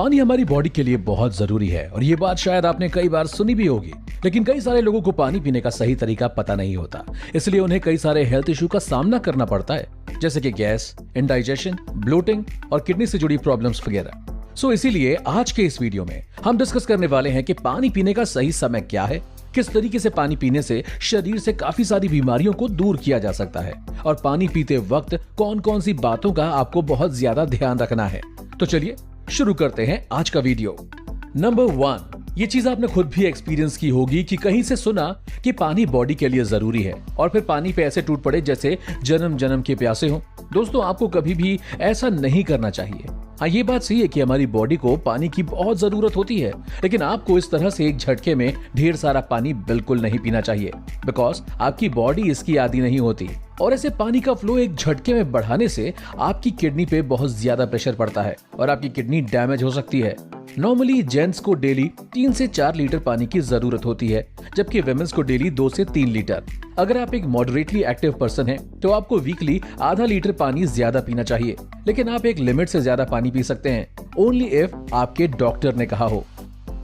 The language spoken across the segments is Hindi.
पानी हमारी बॉडी के लिए बहुत जरूरी है और ये बात शायद आपने कई बार सुनी भी होगी, लेकिन कई सारे लोगों को पानी पीने का सही तरीका पता नहीं होता, इसलिए उन्हें कई सारे हेल्थ इशू का सामना करना पड़ता है, जैसे कि गैस, इंडाइजेशन, ब्लोटिंग और किडनी से जुड़ी प्रॉब्लम्स वगैरह। इसीलिए आज के इस वीडियो में हम डिस्कस करने वाले हैं कि पानी पीने का सही समय क्या है, किस तरीके से पानी पीने से शरीर से काफी सारी बीमारियों को दूर किया जा सकता है और पानी पीते वक्त कौन कौन सी बातों का आपको बहुत ज्यादा ध्यान रखना है। तो चलिए शुरू करते हैं आज का वीडियो। नंबर 1, ये चीज आपने खुद भी एक्सपीरियंस की होगी कि कहीं से सुना कि पानी बॉडी के लिए जरूरी है और फिर पानी पे ऐसे टूट पड़े जैसे जन्म जन्म के प्यासे हो। दोस्तों, आपको कभी भी ऐसा नहीं करना चाहिए। हाँ, ये बात सही है कि हमारी बॉडी को पानी की बहुत जरूरत होती है, लेकिन आपको इस तरह से एक झटके में ढेर सारा पानी बिल्कुल नहीं पीना चाहिए, बिकॉज आपकी बॉडी इसकी आदी नहीं होती और ऐसे पानी का फ्लो एक झटके में बढ़ाने से आपकी किडनी पे बहुत ज्यादा प्रेशर पड़ता है और आपकी किडनी डैमेज हो सकती है। नॉर्मली जेंट्स को डेली 3 से 4 लीटर पानी की जरूरत होती है, जबकि विमेंस को डेली 2 से 3 लीटर। अगर आप एक मॉडरेटली एक्टिव पर्सन हैं, तो आपको वीकली आधा लीटर पानी ज्यादा पीना चाहिए, लेकिन आप एक लिमिट से ज्यादा पानी पी सकते हैं, ओनली इफ आपके डॉक्टर ने कहा हो।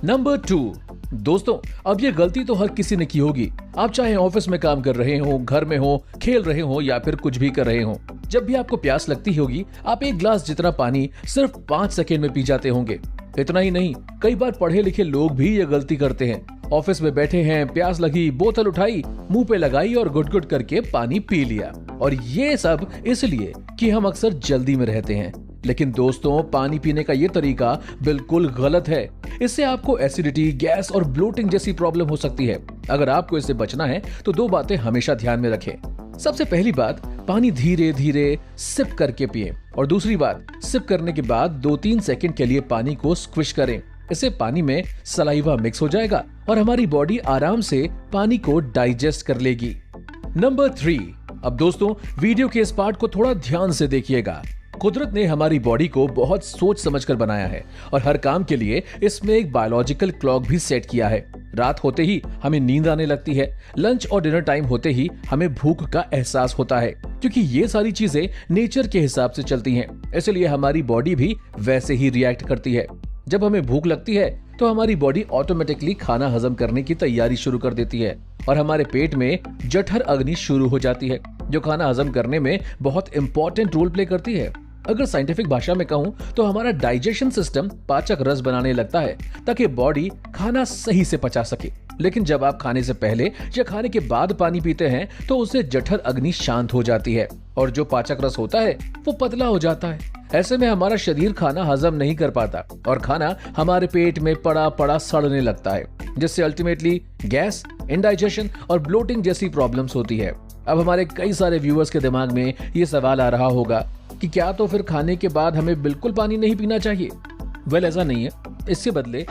नंबर 2, दोस्तों, अब ये गलती तो हर किसी ने की होगी। आप चाहे ऑफिस में काम कर रहे हो, घर में हो, खेल रहे हो या फिर कुछ भी कर रहे हो, जब भी आपको प्यास लगती होगी, आप एक ग्लास जितना पानी सिर्फ 5 सेकेंड में पी जाते होंगे। इतना ही नहीं, कई बार पढ़े लिखे लोग भी ये गलती करते हैं। ऑफिस में बैठे हैं, प्यास लगी, बोतल उठाई, मुंह पे लगाई और गुट गुट करके पानी पी लिया, और ये सब इसलिए कि हम अक्सर जल्दी में रहते हैं। लेकिन दोस्तों, पानी पीने का ये तरीका बिल्कुल गलत है। इससे आपको एसिडिटी, गैस और ब्लोटिंग जैसी प्रॉब्लम हो सकती है। अगर आपको इससे बचना है तो 2 बातें हमेशा ध्यान में रखें। सबसे पहली बात, पानी धीरे धीरे सिप करके पिएं, और दूसरी बात, सिप करने के बाद 2-3 सेकंड के लिए पानी को स्क्विश करें। इससे पानी में सलाइवा मिक्स हो जाएगा और हमारी बॉडी आराम से पानी को डाइजेस्ट कर लेगी। नंबर 3, अब दोस्तों, वीडियो के इस पार्ट को थोड़ा ध्यान से देखिएगा। कुदरत ने हमारी बॉडी को बहुत सोच समझकर बनाया है और हर काम के लिए इसमें एक बायोलॉजिकल क्लॉक भी सेट किया है। रात होते ही हमें नींद आने लगती है, लंच और डिनर टाइम होते ही हमें भूख का एहसास होता है, क्योंकि ये सारी चीजें नेचर के हिसाब से चलती हैं। इसलिए हमारी बॉडी भी वैसे ही रिएक्ट करती है। जब हमें भूख लगती है तो हमारी बॉडी ऑटोमेटिकली खाना हजम करने की तैयारी शुरू कर देती है और हमारे पेट में जठर अग्नि शुरू हो जाती है, जो खाना हजम करने में बहुत इंपॉर्टेंट रोल प्ले करती है। अगर साइंटिफिक भाषा में कहूं तो हमारा डाइजेशन सिस्टम पाचक रस बनाने लगता है ताकि बॉडी खाना सही से पचा सके। लेकिन जब आप खाने से पहले या खाने के बाद पानी पीते हैं तो उससे जठर अग्नि शांत हो जाती है और जो पाचक रस होता है वो पतला हो जाता है। ऐसे में हमारा शरीर खाना हजम नहीं कर पाता और खाना हमारे पेट में पड़ा पड़ा सड़ने लगता है, जिससे अल्टीमेटली गैस, इंडाइजेशन और ब्लोटिंग जैसी प्रॉब्लम्स होती है। अब हमारे कई सारे व्यूअर्स के दिमाग में ये सवाल आ रहा होगा कि क्या तो फिर खाने के बाद हमें बिल्कुल पानी नहीं पीना चाहिए? वेल, ऐसा नहीं है। इसके बदले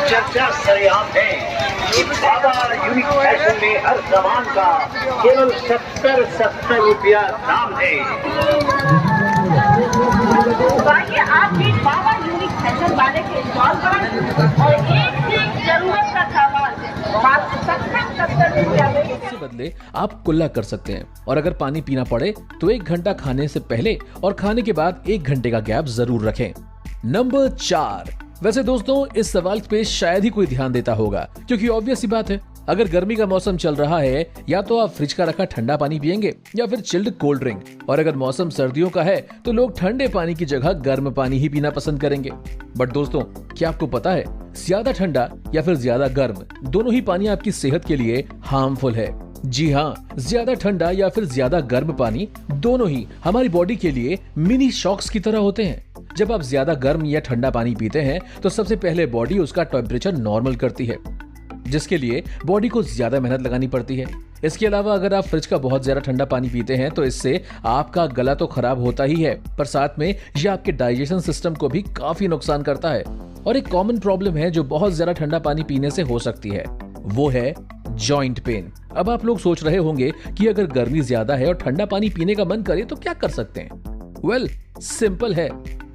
चर्चा सरेआम है कि बाबा यूनिक फैशन में हर सामान का केवल 70 रुपया दाम है। बाकी आप भी बाबा यूनिक फैशन वाले के स्टॉल पर और एक से एक जरूरत का सामान मात्र 70 रुपया में। इसके बदले आप कुल्ला कर सकते हैं, और अगर पानी पीना पड़े तो 1 घंटा खाने से पहले और खाने के बाद 1 घंटे का गैप जरूर रखें। नंबर 4, वैसे दोस्तों, इस सवाल पे शायद ही कोई ध्यान देता होगा, क्योंकि ऑब्वियस सी बात है, अगर गर्मी का मौसम चल रहा है या तो आप फ्रिज का रखा ठंडा पानी पियेंगे या फिर चिल्ड कोल्ड ड्रिंक, और अगर मौसम सर्दियों का है तो लोग ठंडे पानी की जगह गर्म पानी ही पीना पसंद करेंगे। बट दोस्तों, क्या आपको पता है, ज्यादा ठंडा या फिर ज्यादा गर्म दोनों ही पानी आपकी सेहत के लिए हार्मफुल है। जी हाँ, ज्यादा ठंडा या फिर ज्यादा गर्म पानी दोनों ही हमारी बॉडी के लिए मिनी शॉक्स की तरह होते हैं। जब आप ज्यादा गर्म या ठंडा पानी पीते हैं तो सबसे पहले बॉडी उसका टेम्परेचर नॉर्मल करती है, जिसके लिए बॉडी को ज्यादा मेहनत लगानी पड़ती है। इसके अलावा अगर आप फ्रिज का बहुत ज्यादा ठंडा पानी पीते हैं तो इससे आपका गला तो खराब होता ही है, पर साथ में यह आपके डाइजेशन सिस्टम को भी काफी नुकसान करता है। और एक कॉमन प्रॉब्लम है जो बहुत ज्यादा ठंडा पानी पीने से हो सकती है, वो है जॉइंट पेन। अब आप लोग सोच रहे होंगे कि अगर गर्मी ज्यादा है और ठंडा पानी पीने का मन करे तो क्या कर सकते हैं? वेल, सिंपल है।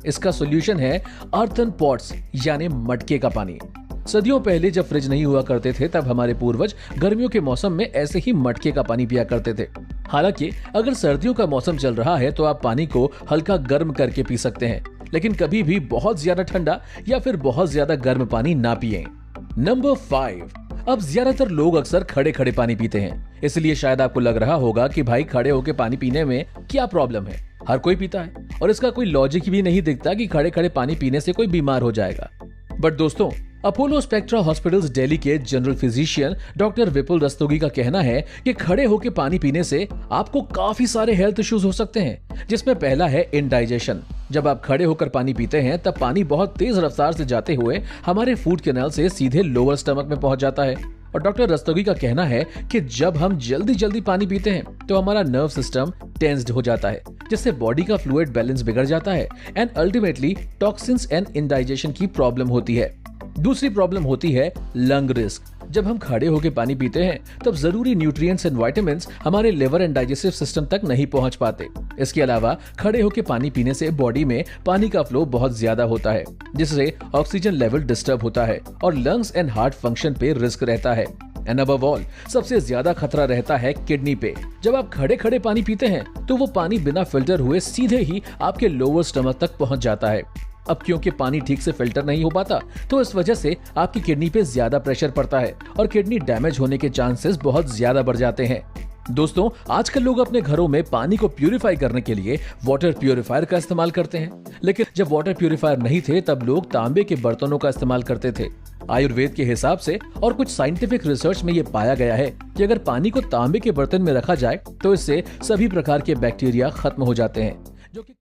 इसका सॉल्यूशन है अर्थन पॉट्स यानी मटके का पानी। सदियों पहले जब फ्रिज नहीं हुआ करते थे तब हमारे पूर्वज गर्मियों के मौसम में ऐसे ही मटके का पानी पिया करते थे। हालांकि अगर सर्दियों का मौसम चल रहा है तो आप पानी को हल्का गर्म करके पी सकते हैं, लेकिन कभी भी बहुत ज्यादा ठंडा या फिर बहुत ज्यादा गर्म पानी ना पिएं। नंबर 5, अब ज्यादातर लोग अक्सर खड़े खड़े पानी पीते हैं, इसलिए शायद आपको लग रहा होगा कि भाई खड़े होकर पानी पीने में क्या प्रॉब्लम है। हर कोई पीता है और इसका कोई लॉजिक भी नहीं दिखता कि खड़े खड़े पानी पीने से कोई बीमार हो जाएगा। बट दोस्तों, अपोलो स्पेक्ट्रा हॉस्पिटल्स दिल्ली के जनरल फिजिशियन डॉक्टर विपुल रस्तोगी का कहना है कि खड़े होकर पानी पीने से आपको काफी सारे हेल्थ इश्यूज हो सकते हैं, जिसमें पहला है इंडाइजेशन। जब आप खड़े होकर पानी पीते हैं तब पानी बहुत तेज रफ्तार से जाते हुए हमारे फूड कैनाल से सीधे लोअर स्टमक में पहुंच जाता है। और डॉक्टर रस्तोगी का कहना है कि जब हम जल्दी जल्दी पानी पीते हैं तो हमारा नर्व सिस्टम टेंस्ड हो जाता है, जिससे बॉडी का फ्लूइड बैलेंस बिगड़ जाता है and ultimately toxins and indigestion की प्रॉब्लम होती है। दूसरी प्रॉब्लम होती है लंग रिस्क। जब हम खड़े होकर पानी पीते हैं तब जरूरी न्यूट्रिएंट्स एंड विटामिन्स हमारे लिवर एंड डाइजेस्टिव सिस्टम तक नहीं पहुंच पाते। इसके अलावा खड़े होकर पानी पीने से बॉडी में पानी का फ्लो बहुत ज्यादा होता है, जिससे ऑक्सीजन लेवल डिस्टर्ब होता है और लंग्स एंड हार्ट फंक्शन पे रिस्क रहता है। एंड अबव ऑल, सबसे ज्यादा खतरा रहता है किडनी पे। जब आप खड़े खड़े पानी पीते हैं तो वो पानी बिना फिल्टर हुए सीधे ही आपके लोअर स्टमक तक पहुंच जाता है। अब क्योंकि पानी ठीक से फिल्टर नहीं हो पाता तो इस वजह से आपकी किडनी पे ज्यादा प्रेशर पड़ता है और किडनी डैमेज होने के चांसेस बहुत ज्यादा बढ़ जाते हैं। दोस्तों, आजकल लोग अपने घरों में पानी को प्यूरिफाई करने के लिए वाटर प्यूरिफायर का इस्तेमाल करते हैं, लेकिन जब वाटर प्यूरिफायर नहीं थे तब लोग तांबे के बर्तनों का इस्तेमाल करते थे। आयुर्वेद के हिसाब से और कुछ साइंटिफिक रिसर्च में ये पाया गया है कि अगर पानी को तांबे के बर्तन में रखा जाए तो इससे सभी प्रकार के बैक्टीरिया खत्म हो जाते हैं, जो कि